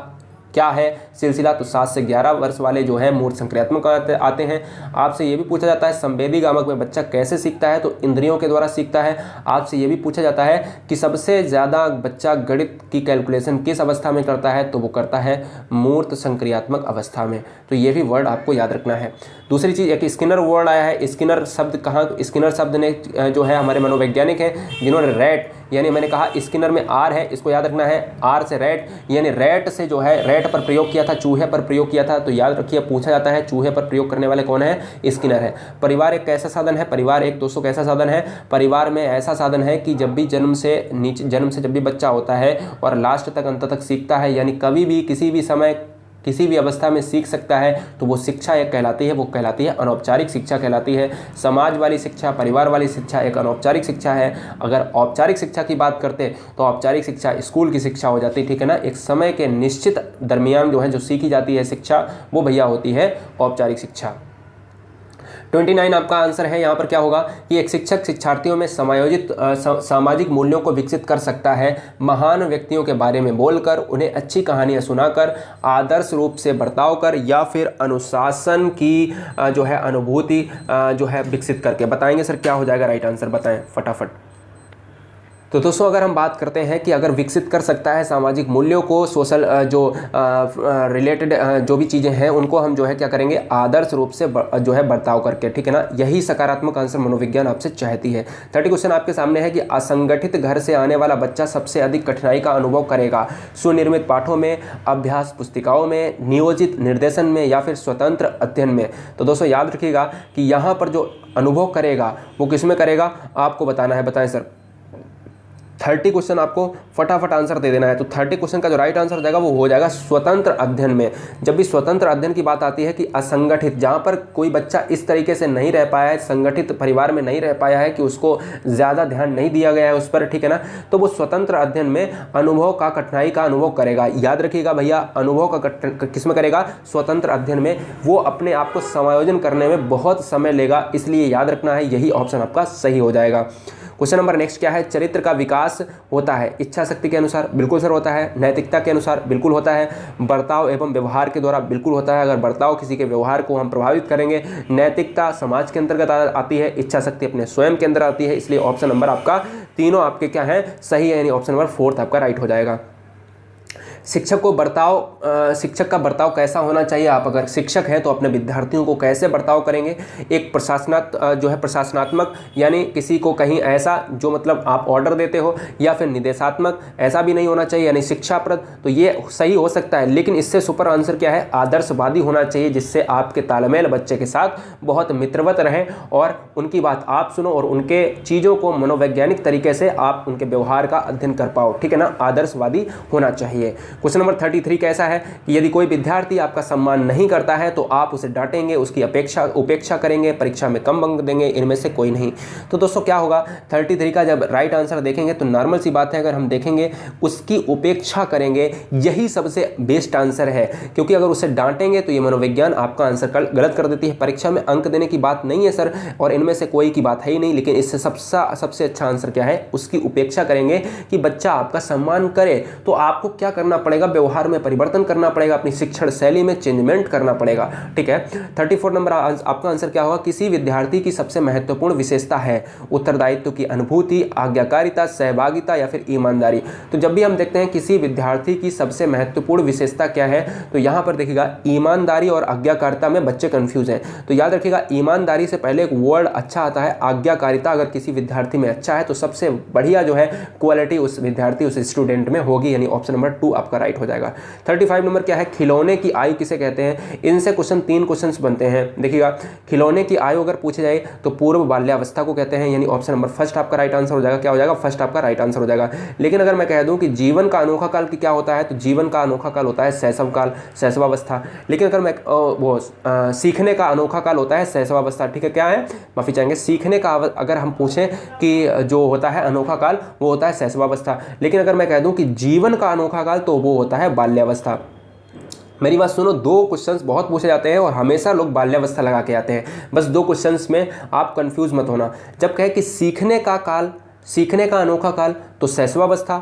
क्या है सिलसिला, तो 7 से 11 वर्ष वाले जो है मूर्त संक्रियात्मक आते हैं। आपसे ये भी पूछा जाता है संवेदी गामक में बच्चा कैसे सीखता है, तो इंद्रियों के द्वारा सीखता है। आपसे ये भी पूछा जाता है कि सबसे ज़्यादा बच्चा गणित की कैलकुलेशन किस अवस्था में करता है, तो वो करता है मूर्त संक्रियात्मक अवस्था में। तो ये भी वर्ड आपको याद रखना है। दूसरी चीज़ एक स्किनर वर्ड आया है। स्किनर शब्द कहाँ, स्किनर शब्द ने जो है हमारे मनोवैज्ञानिक हैं जिन्होंने रैट, यानी मैंने कहा स्किनर में आर है, इसको याद रखना है, आर से रैट, यानी रैट से जो है रैट पर प्रयोग किया था, चूहे पर प्रयोग किया था। तो याद रखिए पूछा जाता है चूहे पर प्रयोग करने वाले कौन है, स्किनर है। परिवार एक कैसा साधन है, परिवार एक दोस्तों कैसा साधन है, परिवार में ऐसा साधन है कि जब भी जन्म से जब भी बच्चा होता है और लास्ट तक अंत तक सीखता है, यानी कभी भी किसी भी समय किसी भी अवस्था में सीख सकता है, तो वो शिक्षा एक कहलाती है, वो कहलाती है अनौपचारिक शिक्षा कहलाती है। समाज वाली शिक्षा, परिवार वाली शिक्षा एक अनौपचारिक शिक्षा है। अगर औपचारिक शिक्षा की बात करते तो औपचारिक शिक्षा स्कूल की शिक्षा हो जाती, ठीक है ना। एक समय के निश्चित दरमियान जो है जो सीखी जाती है शिक्षा, वो भैया होती है औपचारिक शिक्षा। 29 आपका आंसर है। यहाँ पर क्या होगा कि एक शिक्षक शिक्षार्थियों में समायोजित सामाजिक मूल्यों को विकसित कर सकता है, महान व्यक्तियों के बारे में बोलकर, उन्हें अच्छी कहानियाँ सुनाकर, आदर्श रूप से बर्ताव कर, या फिर अनुशासन की जो है अनुभूति जो है विकसित करके। बताएंगे सर क्या हो जाएगा राइट आंसर, बताएं फटाफट। तो दोस्तों अगर हम बात करते हैं कि अगर विकसित कर सकता है सामाजिक मूल्यों को, सोशल जो रिलेटेड जो भी चीज़ें हैं उनको हम जो है क्या करेंगे, आदर्श रूप से जो है बर्ताव करके, ठीक है ना। यही सकारात्मक आंसर मनोविज्ञान आपसे चाहती है। 30 क्वेश्चन आपके सामने है कि असंगठित घर से आने वाला बच्चा सबसे अधिक कठिनाई का अनुभव करेगा सुनिर्मित पाठों में, अभ्यास पुस्तिकाओं में, नियोजित निर्देशन में, या फिर स्वतंत्र अध्ययन में। तो दोस्तों याद रखिएगा कि यहाँ पर जो अनुभव करेगा वो किस में करेगा, आपको बताना है। बताएं सर। 30 क्वेश्चन आपको फटाफट आंसर दे देना है। तो 30 क्वेश्चन का जो राइट आंसर हो जाएगा वो हो जाएगा स्वतंत्र अध्ययन में। जब भी स्वतंत्र अध्ययन की बात आती है कि असंगठित, जहाँ पर कोई बच्चा इस तरीके से नहीं रह पाया है, संगठित परिवार में नहीं रह पाया है कि उसको ज़्यादा ध्यान नहीं दिया गया है उस पर, ठीक है ना, तो वो स्वतंत्र अध्ययन में अनुभव का कठिनाई का अनुभव करेगा। याद रखिएगा भैया, अनुभव का किस में करेगा, स्वतंत्र अध्ययन में। वो अपने आप को समायोजन करने में बहुत समय लेगा, इसलिए याद रखना है यही ऑप्शन आपका सही हो जाएगा। क्वेश्चन नंबर नेक्स्ट क्या है, चरित्र का विकास होता है इच्छा शक्ति के अनुसार, बिल्कुल सर होता है। नैतिकता के अनुसार, बिल्कुल होता है। बर्ताव एवं व्यवहार के द्वारा, बिल्कुल होता है। अगर बर्ताव किसी के व्यवहार को हम प्रभावित करेंगे, नैतिकता समाज के अंतर्गत आती है, इच्छा शक्ति अपने स्वयं के अंदर आती है, इसलिए ऑप्शन नंबर आपका तीनों आपके क्या है, सही है, यानी ऑप्शन नंबर 4 आपका राइट हो जाएगा। शिक्षक का बर्ताव कैसा होना चाहिए, आप अगर शिक्षक हैं तो अपने विद्यार्थियों को कैसे बर्ताव करेंगे। एक प्रशासनात्मक, यानी किसी को कहीं ऐसा जो मतलब आप ऑर्डर देते हो, या फिर निदेशात्मक, ऐसा भी नहीं होना चाहिए, यानी शिक्षाप्रद, तो ये सही हो सकता है। लेकिन इससे सुपर आंसर क्या है, आदर्शवादी होना चाहिए, जिससे आपके तालमेल बच्चे के साथ बहुत मित्रवत रहें और उनकी बात आप सुनो और उनके चीज़ों को मनोवैज्ञानिक तरीके से आप उनके व्यवहार का अध्ययन कर पाओ, ठीक है ना। आदर्शवादी होना चाहिए। क्वेश्चन नंबर 33 कैसा है कि यदि कोई विद्यार्थी आपका सम्मान नहीं करता है तो आप उसे डांटेंगे, उसकी उपेक्षा करेंगे, परीक्षा में कम अंक देंगे, इनमें से कोई नहीं। तो दोस्तों क्या होगा, 33 का जब राइट आंसर देखेंगे तो नॉर्मल सी बात है, अगर हम देखेंगे उसकी उपेक्षा करेंगे, यही सबसे बेस्ट आंसर है। क्योंकि अगर उसे डांटेंगे तो ये मनोविज्ञान आपका आंसर गलत कर देती है। परीक्षा में अंक देने की बात नहीं है सर, और इनमें से कोई की बात है ही नहीं। लेकिन इससे सबसे अच्छा आंसर क्या है, उसकी उपेक्षा करेंगे कि बच्चा आपका सम्मान करे। तो आपको क्या करना पड़ेगा, व्यवहार में परिवर्तन करना पड़ेगा, अपनी शिक्षण शैली में चेंजमेंट करना पड़ेगा, ठीक है। 34 नंबर आपका आंसर क्या होगा, किसी विद्यार्थी की सबसे महत्वपूर्ण विशेषता है उत्तरदायित्व की अनुभूति, आज्ञाकारिता, सहभागिता, या फिर ईमानदारी। तो जब भी हम देखते हैं किसी विद्यार्थी की सबसे महत्वपूर्ण विशेषता क्या है, तो यहाँ पर देखिएगा ईमानदारी और आज्ञाकारिता में बच्चे कंफ्यूज हैं। तो याद रखिएगा ईमानदारी से पहले एक वर्ड अच्छा आता है आज्ञाकारिता। अगर किसी विद्यार्थी में अच्छा है तो सबसे बढ़िया जो है क्वालिटी उस विद्यार्थी उस स्टूडेंट में होगी, यानी ऑप्शन नंबर 2 आपका राइट हो जाएगा। 35 नंबर क्या है, खिलौने की आयु किसे कहते हैं। इनसे क्वेश्चन 3 क्वेश्चन बनते हैं। देखिएगा खिलौने की आयु अगर पूछे जाए तो पूर्व बाल्यावस्था को कहते हैं, यानी ऑप्शन नंबर फर्स्ट आपका राइट आंसर हो जाएगा। क्या हो जाएगा, फर्स्ट आपका राइट आंसर हो जाएगा। लेकिन अगर मैं कह दूं कि जीवन का अनोखा काल क्या होता है, तो जीवन का अनोखा काल होता है शैशव काल, शैशवावस्था। लेकिन अगर मैं सीखने का अनोखा काल होता है शैशवावस्था, ठीक है। क्या है, माफी चाहेंगे, सीखने का अगर हम पूछें कि जो होता है अनोखा काल वो होता है शैशवावस्था। लेकिन अगर मैं कह दूं कि जीवन का अनोखा काल तो वो होता है बाल्यावस्था। मेरी बात सुनो, 2 क्वेश्चंस बहुत पूछे जाते हैं और हमेशा लोग बाल्यावस्था लगा के आते हैं। बस 2 क्वेश्चंस में आप कंफ्यूज मत होना। जब कहे कि सीखने का काल, सीखने का अनोखा काल, तो शैशवावस्था।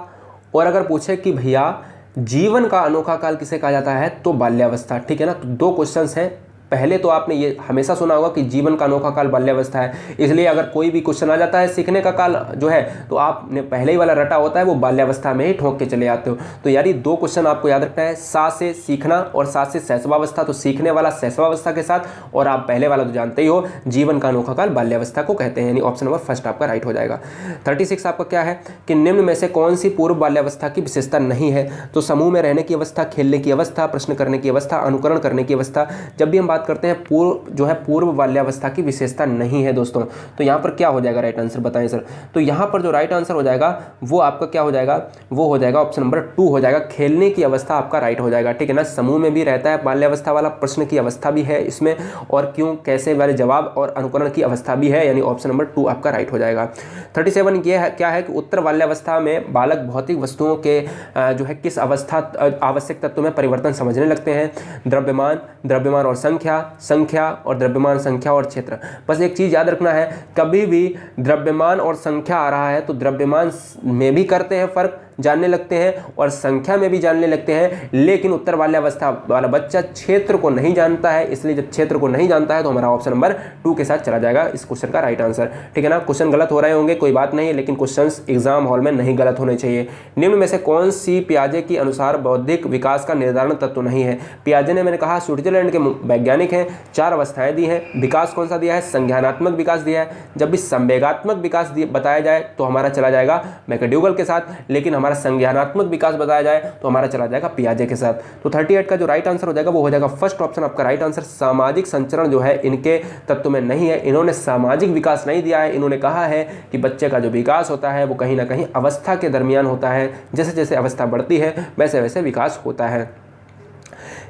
और अगर पूछे कि भैया जीवन का अनोखा काल किसे कहा जाता है, तो बाल्यावस्था। ठीक है ना। तो 2 क्वेश्चंस हैं। पहले तो आपने ये हमेशा सुना होगा कि जीवन का अनोखा काल बाल्यावस्था है, इसलिए अगर कोई भी क्वेश्चन आ जाता है सीखने का काल जो है, तो आपने पहले ही वाला रटा होता है, वो बाल्यावस्था में ही ठोक के चले आते हो। तो यार ये 2 क्वेश्चन आपको याद रखना है, सा से सीखना और सा से शैशवावस्था। तो सीखने वाला शैशवावस्था के साथ, और आप पहले वाला तो जानते ही हो, जीवन का अनोखा काल बाल्यावस्था को कहते हैं। यानी ऑप्शन नंबर फर्स्ट आपका राइट हो जाएगा। 36 आपका क्या है कि निम्न में से कौन सी पूर्व बाल्यावस्था की विशेषता नहीं है? तो समूह में रहने की अवस्था, खेलने की अवस्था, प्रश्न करने की अवस्था, अनुकरण करने की अवस्था। जब भी हम बात करते हैं पूर्व बाल्यावस्था की विशेषता नहीं है दोस्तों, तो यहाँ पर क्या हो जाएगा राइट आंसर, बताएं सर। तो यहाँ पर जो राइट आंसर हो जाएगा वो आपका क्या हो जाएगा, वो हो जाएगा ऑप्शन नंबर 2 हो जाएगा। खेलने की अवस्था आपका राइट हो जाएगा। ठीक है ना। समूह में भी रहता है बाल्यावस्था वाला, प्रश्न की अवस्था भी है इसमें, और क्यों कैसे वाले जवाब और अनुकरण की अवस्था भी है, यानी ऑप्शन नंबर 2 आपका राइट हो जाएगा। 37 ये है क्या है कि उत्तर बाल्यावस्था में बालक भौतिक वस्तुओं के जो है किस अवस्था आवश्यक तत्वों में परिवर्तन समझने लगते हैं? द्रव्यमान, द्रव्यमान और संख्या, संख्या और द्रव्यमान, संख्या और क्षेत्र। बस एक चीज याद रखना है, कभी भी द्रव्यमान और संख्या आ रहा है तो द्रव्यमान में भी करते हैं फर्क, जानने लगते हैं, और संख्या में भी जानने लगते हैं। लेकिन उत्तर बाल्यावस्था वाला बच्चा क्षेत्र को नहीं जानता है, इसलिए जब क्षेत्र को नहीं जानता है तो हमारा ऑप्शन नंबर 2 के साथ चला जाएगा इस क्वेश्चन का राइट आंसर। ठीक है ना। क्वेश्चन गलत हो रहे होंगे, कोई बात नहीं, लेकिन क्वेश्चंस एग्जाम हॉल में नहीं गलत होने चाहिए। निम्न में से कौन सी पियाजे के अनुसार बौद्धिक विकास का निर्धारण तत्व नहीं है? पियाजे ने, मैंने कहा, स्विट्जरलैंड के वैज्ञानिक हैं, 4 अवस्थाएं दी हैं। विकास कौन सा दिया है? संज्ञानात्मक विकास दिया है। जब भी संवेगात्मक विकास बताया जाए तो हमारा चला जाएगा मैकडूगल के साथ, लेकिन हमारा संज्ञानात्मक विकास बताया जाए तो हमारा चला जाएगा पियाजे के साथ। तो 38 का जो राइट आंसर हो जाएगा वो हो जाएगा फर्स्ट ऑप्शन आपका राइट आंसर। सामाजिक संचरण जो है इनके तत्व में नहीं है, इन्होंने सामाजिक विकास नहीं दिया है। इन्होंने कहा है कि बच्चे का जो विकास होता है वो कहीं ना कहीं अवस्था के दरमियान होता है, जैसे जैसे अवस्था बढ़ती है वैसे वैसे विकास होता है।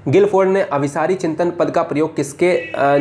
गिलफोर्ड ने अभिसारी चिंतन पद का प्रयोग किसके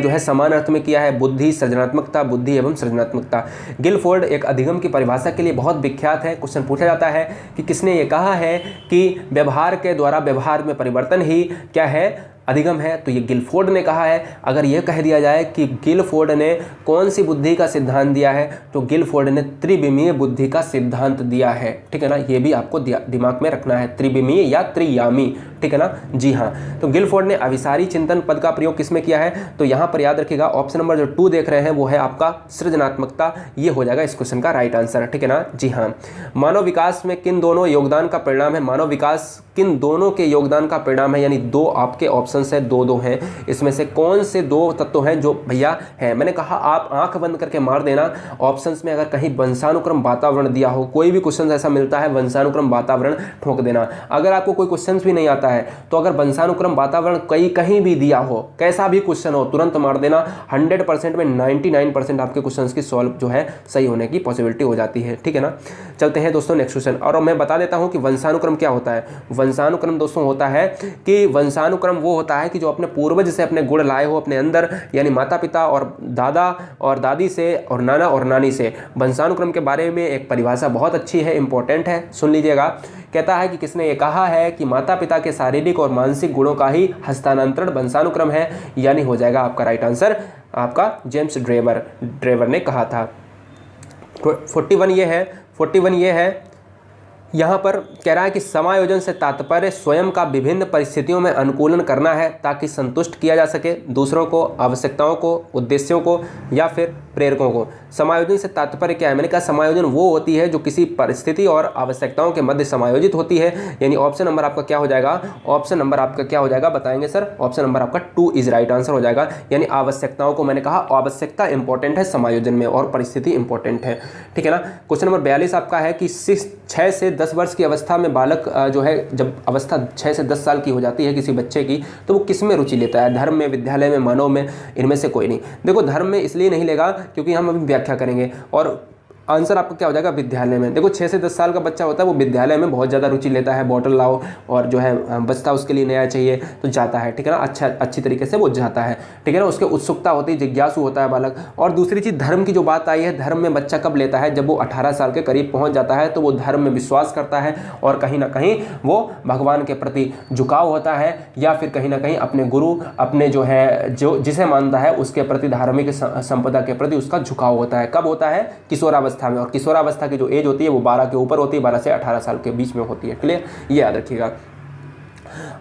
जो है समान अर्थ में किया है? बुद्धि, सृजनात्मकता, बुद्धि एवं सृजनात्मकता। गिलफोर्ड एक अधिगम की परिभाषा के लिए बहुत विख्यात है। क्वेश्चन पूछा जाता है कि किसने ये कहा है कि व्यवहार के द्वारा व्यवहार में परिवर्तन ही क्या है? अधिगम है। तो ये गिलफोर्ड ने कहा है। अगर यह कह दिया जाए कि गिलफोर्ड ने कौन सी बुद्धि का सिद्धांत दिया है, तो गिलफोर्ड ने त्रिविमीय बुद्धि का सिद्धांत दिया है। ठीक है ना। ये भी आपको दिमाग में रखना है, त्रिविमीय या त्रियामी। ठीक है ना। जी हाँ। तो गिलफोर्ड ने अभिसारी चिंतन पद का प्रयोग किसमें किया है? तो यहाँ पर याद रखिएगा ऑप्शन नंबर जो 2 देख रहे हैं वो है आपका सृजनात्मकता। ये हो जाएगा इस क्वेश्चन का राइट आंसर। ठीक है ना। जी हाँ। मानव विकास में किन दोनों योगदान का परिणाम है? मानव विकास किन दोनों के योगदान का परिणाम है? यानी 2 आपके ऑप्शन है, 2 हैं। इसमें से कौन से 2 तत्व हैं जो भैया हैं? मैंने कहा आप आंख बंद करके मार देना ऑप्शंस में, अगर कहीं वंशानुक्रम वातावरण दिया हो, कोई भी क्वेश्चन ऐसा मिलता है वंशानुक्रम वातावरण, ठोक देना। अगर आपको कोई क्वेश्चन भी नहीं आता है तो अगर वंशानुक्रम वातावरण कहीं भी दिया हो, कैसा भी क्वेश्चन हो, तुरंत मार देना। 100% में 99% आपके क्वेश्चन की सॉल्व जो है सही होने की पॉसिबिलिटी हो जाती है। ठीक है ना। चलते हैं दोस्तों नेक्स्ट क्वेश्चन। और मैं बता देता हूं कि वंशानुक्रम क्या होता है। वंशानुक्रम दोस्तों होता है कि वंशानुक्रम वो होता है कि जो अपने पूर्वज से अपने गुण लाए हो अपने अंदर, यानी माता पिता और दादा और दादी से और नाना और नानी से। वंशानुक्रम के बारे में एक परिभाषा बहुत अच्छी है, इंपॉर्टेंट है, सुन लीजिएगा। कहता है कि किसने ये कहा है कि माता पिता के शारीरिक और मानसिक गुणों का ही हस्तांतरण वंशानुक्रम है, यानी हो जाएगा आपका राइट आंसर आपका जेम्स ड्रेवर ने कहा था। 41 ये है यहाँ पर कह रहा है कि समायोजन से तात्पर्य स्वयं का विभिन्न परिस्थितियों में अनुकूलन करना है ताकि संतुष्ट किया जा सके दूसरों को, आवश्यकताओं को, उद्देश्यों को या फिर प्रेरकों को। समायोजन से तात्पर्य क्या है? मैंने कहा समायोजन वो होती है जो किसी परिस्थिति और आवश्यकताओं के मध्य समायोजित होती है, यानी ऑप्शन नंबर आपका क्या हो जाएगा? ऑप्शन नंबर आपका क्या हो जाएगा बताएंगे सर? ऑप्शन नंबर आपका 2 इज राइट आंसर हो जाएगा। यानी आवश्यकताओं को, मैंने कहा आवश्यकता इंपॉर्टेंट है समायोजन में और परिस्थिति इंपॉर्टेंट है। ठीक है ना। क्वेश्चन नंबर 42 आपका है कि 6 से 10 वर्ष की अवस्था में बालक जो है, जब अवस्था 6 से 10 साल की हो जाती है किसी बच्चे की, तो वो किस में रुचि लेता है? धर्म में, विद्यालय में, मानव में? इनमें से कोई नहीं। देखो धर्म में इसलिए नहीं लेगा क्योंकि हम अभी व्याख्या करेंगे, और आंसर आपका क्या हो जाएगा, विद्यालय में। देखो 6 से 10 साल का बच्चा होता है वो विद्यालय में बहुत ज़्यादा रुचि लेता है, बॉटल लाओ और जो है बस्ता उसके लिए नया चाहिए तो जाता है, ठीक है ना, अच्छी तरीके से वो जाता है, ठीक है ना, उसके उत्सुकता होती है, जिज्ञासु होता है बालक। और दूसरी चीज़ धर्म की जो बात आई है, धर्म में बच्चा कब लेता है, जब वो 18 साल के करीब पहुँच जाता है तो वो धर्म में विश्वास करता है और कहीं ना कहीं वो भगवान के प्रति झुकाव होता है, या फिर कहीं ना कहीं अपने गुरु, अपने जो है जो जिसे मानता है उसके प्रति, धार्मिक संपदा के प्रति उसका झुकाव होता है। कब होता है, किशोरावस्था में। और किशोरावस्था की जो एज होती है वो 12 के ऊपर होती है, 12 से 18 साल के बीच में होती है। क्लियर, ये याद रखिएगा।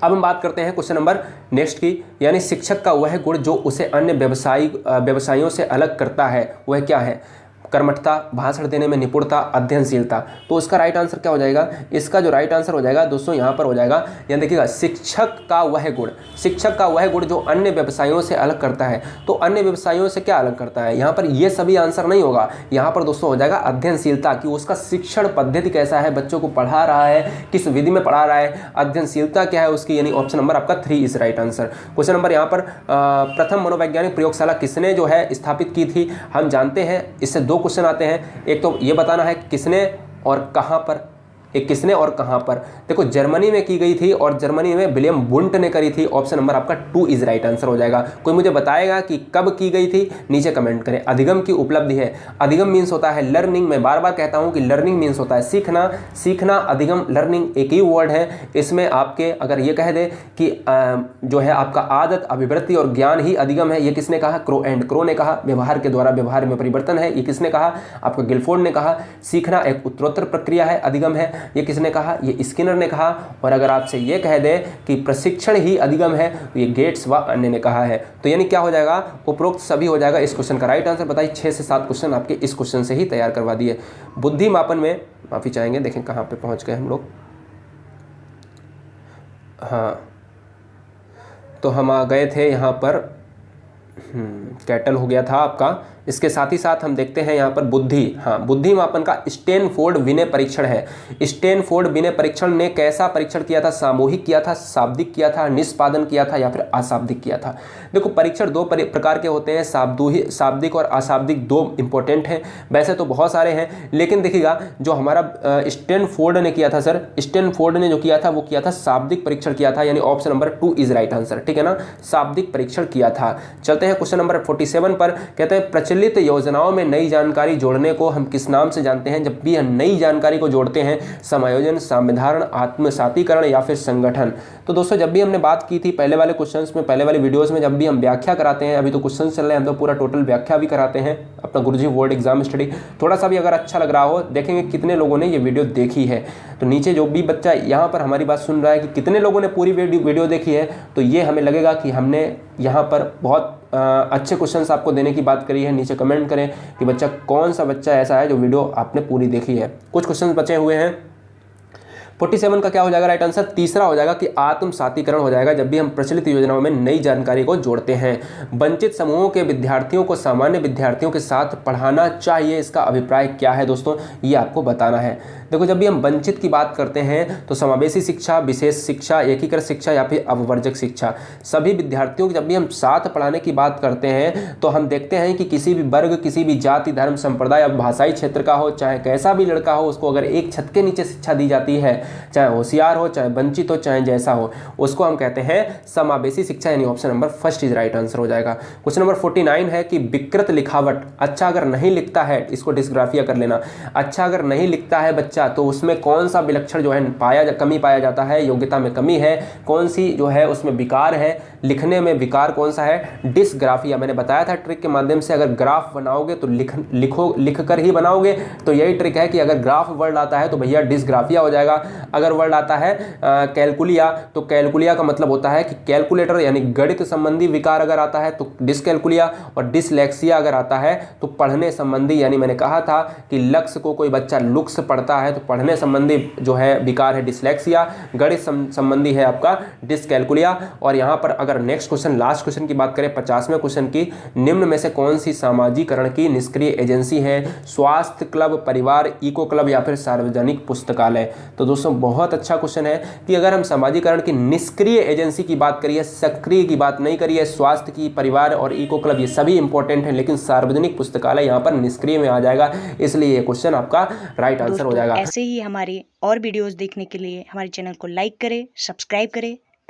अब हम बात करते हैं क्वेश्चन नंबर नेक्स्ट की, यानी शिक्षक का वह गुण जो उसे अन्य व्यवसायियों से अलग करता है वह क्या है। कर्मठता, भाषण देने में निपुणता, अध्ययनशीलता। तो उसका राइट आंसर क्या हो जाएगा, इसका जो राइट आंसर हो जाएगा दोस्तों यहाँ पर हो जाएगा, यहाँ देखिएगा, शिक्षक का वह गुण, शिक्षक का वह गुण जो अन्य व्यवसायों से अलग करता है। तो अन्य व्यवसायों से क्या अलग करता है, यहाँ पर ये सभी आंसर नहीं होगा, यहाँ पर दोस्तों हो जाएगा अध्ययनशीलता, कि उसका शिक्षण पद्धति कैसा है, बच्चों को पढ़ा रहा है, किस विधि में पढ़ा रहा है, अध्ययनशीलता क्या है उसकी, यानी ऑप्शन नंबर आपका 3 is right answer. Question number यहाँ पर प्रथम मनोवैज्ञानिक प्रयोगशाला किसने जो है स्थापित की थी, हम जानते हैं। इससे 2 क्वेश्चन आते हैं, एक तो ये बताना है किसने और कहां पर, एक किसने और कहां पर। देखो जर्मनी में की गई थी और जर्मनी में विलियम वुंट ने करी थी, ऑप्शन नंबर आपका 2 इज राइट आंसर हो जाएगा। कोई मुझे बताएगा कि कब की गई थी, नीचे कमेंट करें। अधिगम की उपलब्धि है, अधिगम मीन्स होता है लर्निंग, मैं बार बार कहता हूं कि लर्निंग मीन्स होता है सीखना, सीखना, अधिगम, लर्निंग एक ही वर्ड है। इसमें आपके अगर ये कह दे कि जो है आपका आदत, अभिवृत्ति और ज्ञान ही अधिगम है, ये किसने कहा, क्रो ने कहा। व्यवहार के द्वारा व्यवहार में परिवर्तन है, ये किसने कहा, आपका गिलफोर्ड ने कहा। सीखना एक उत्तरोत्तर प्रक्रिया है, अधिगम है, ये किसने कहा, ये स्किनर ने कहा। और अगर आपसे ये कह दे कि प्रशिक्षण ही अधिगम है, तो ये गेट्स व अन्य ने कहा है। तो यानी क्या हो जाएगा, उपरोक्त सभी हो जाएगा इस क्वेश्चन का राइट आंसर। बताइए 6 से 7 क्वेश्चन आपके इस क्वेश्चन से ही तैयार करवा दिए। बुद्धि मापन में माफी चाहेंगे, देखें कहां पे पहुंच गए हम लोग। हाँ, तो हम आ गए थे यहाँ पर, कैटल हो गया था आपका। इसके साथ ही साथ हम देखते हैं यहाँ पर बुद्धि, हाँ, बुद्धि मापन का स्टैनफोर्ड विनय परीक्षण है। स्टैनफोर्ड विनय परीक्षण ने कैसा परीक्षण किया था, सामूहिक किया था, शाब्दिक किया था, निष्पादन किया था या फिर अशाब्दिक किया था। देखो परीक्षण 2 प्रकार के होते हैं, शाब्दिक और अशाब्दिक, 2 इंपॉर्टेंट हैं। वैसे तो बहुत सारे हैं, लेकिन देखिएगा जो हमारा स्टैनफोर्ड ने किया था, सर स्टैनफोर्ड ने जो किया था वो किया था शाब्दिक परीक्षण किया था, यानी option number 2 is right answer, ठीक है ना, शाब्दिक परीक्षण किया था। चलते हैं क्वेश्चन नंबर 47 पर। कहते हैं प्रचलित योजनाओं में नई जानकारी जोड़ने को हम किस नाम से जानते हैं। जब भी हम नई जानकारी को जोड़ते हैं, समायोजन, संविधारण, आत्मसातीकरण या फिर संगठन। तो दोस्तों जब भी हमने बात की थी पहले वाले क्वेश्चंस में, पहले वाले वीडियोस में, जब भी हम व्याख्या कराते हैं, अभी तो क्वेश्चन चल रहे हैं, हम तो पूरा टोटल व्याख्या भी कराते हैं अपना गुरुजी बोर्ड एग्जाम स्टडी। थोड़ा सा भी अगर अच्छा लग रहा हो, देखेंगे कितने लोगों ने ये वीडियो देखी है। तो नीचे जो भी बच्चा यहाँ पर हमारी बात सुन रहा है कि कितने लोगों ने पूरी वीडियो देखी है, तो ये हमें लगेगा कि हमने यहाँ पर बहुत अच्छे क्वेश्चंस आपको देने की बात करी है। नीचे कमेंट करें कि बच्चा कौन सा बच्चा ऐसा है जो वीडियो आपने पूरी देखी है। कुछ क्वेश्चंस बचे हुए हैं। 47 का क्या हो जाएगा राइट आंसर, तीसरा हो जाएगा कि आत्मसातीकरण हो जाएगा जब भी हम प्रचलित योजनाओं में नई जानकारी को जोड़ते हैं। वंचित समूहों के विद्यार्थियों को सामान्य विद्यार्थियों के साथ पढ़ाना चाहिए, इसका अभिप्राय क्या है दोस्तों, ये आपको बताना है। देखो जब भी हम वंचित की बात करते हैं तो समावेशी शिक्षा, विशेष शिक्षा, एकीकृत शिक्षा या फिर अपवर्जक शिक्षा, सभी विद्यार्थियों को जब भी हम साथ पढ़ाने की बात करते हैं तो हम देखते हैं कि किसी भी वर्ग, किसी भी जाति, धर्म, संप्रदाय या भाषाई क्षेत्र का हो, चाहे कैसा भी लड़का हो, उसको अगर एक छत के नीचे शिक्षा दी जाती है, चाहे होशियार हो, चाहे वंचित हो, चाहे जैसा हो, उसको हम कहते हैं समावेशी शिक्षा, यानी option number 1 is right answer हो जाएगा। क्वेश्चन नंबर 49 है कि विकृत लिखावट, अच्छा अगर नहीं लिखता है, इसको डिस्ग्राफिया कर लेना, अच्छा अगर नहीं लिखता है बच्चा तो उसमें कौन सा विलक्षण जो है कमी पाया जाता है, योग्यता में कमी है, कौन सी जो है उसमें विकार है, लिखने में विकार कौन सा है, डिस्ग्राफिया। मैंने बताया था ट्रिक के माध्यम से, अगर ग्राफ बनाओगे तो लिख कर ही बनाओगे, तो यही ट्रिक है कि अगर ग्राफ वर्ड आता है तो भैया डिस्ग्राफिया हो जाएगा। अगर वर्ड आता है कैलकुलिया, तो कैलकुलिया का मतलब होता है कि कैलकुलेटर, यानी गणित संबंधी विकार अगर आता है तो डिसकैलकुलिया, और डिसलेक्सिया अगर आता है तो पढ़ने संबंधी, यानी मैंने कहा था कि लक्ष्य को कोई बच्चा लुक्स पढ़ता है तो पढ़ने संबंधी जो है विकार है डिसलेक्सिया, गणित संबंधी है आपका डिसकैलकुलिया। और यहाँ पर अगर नेक्स्ट क्वेश्चन, लास्ट क्वेश्चन की बात करें 50वें क्वेश्चन की, निम्न में से कौन सी सामाजिकरण की निष्क्रिय एजेंसी है, स्वास्थ्य क्लब, परिवार, इको क्लब या फिर सार्वजनिक पुस्तकालय। तो दोस्तों दोस्तों बहुत अच्छा क्वेश्चन है कि अगर हम समाजीकरण की निष्क्रिय एजेंसी की बात करिए, सक्रिय की बात नहीं करिए, स्वास्थ्य की, परिवार और इको क्लब ये सभी इंपॉर्टेंट हैं, लेकिन सार्वजनिक पुस्तकालय यहाँ पर निष्क्रिय में आ जाएगा, इसलिए ये क्वेश्चन आपका राइट आंसर हो जाएगा। ऐसे ही हमारे और वीडियोस देखने के लिए हमारे चैनल को लाइक करें, सब्सक्राइब करें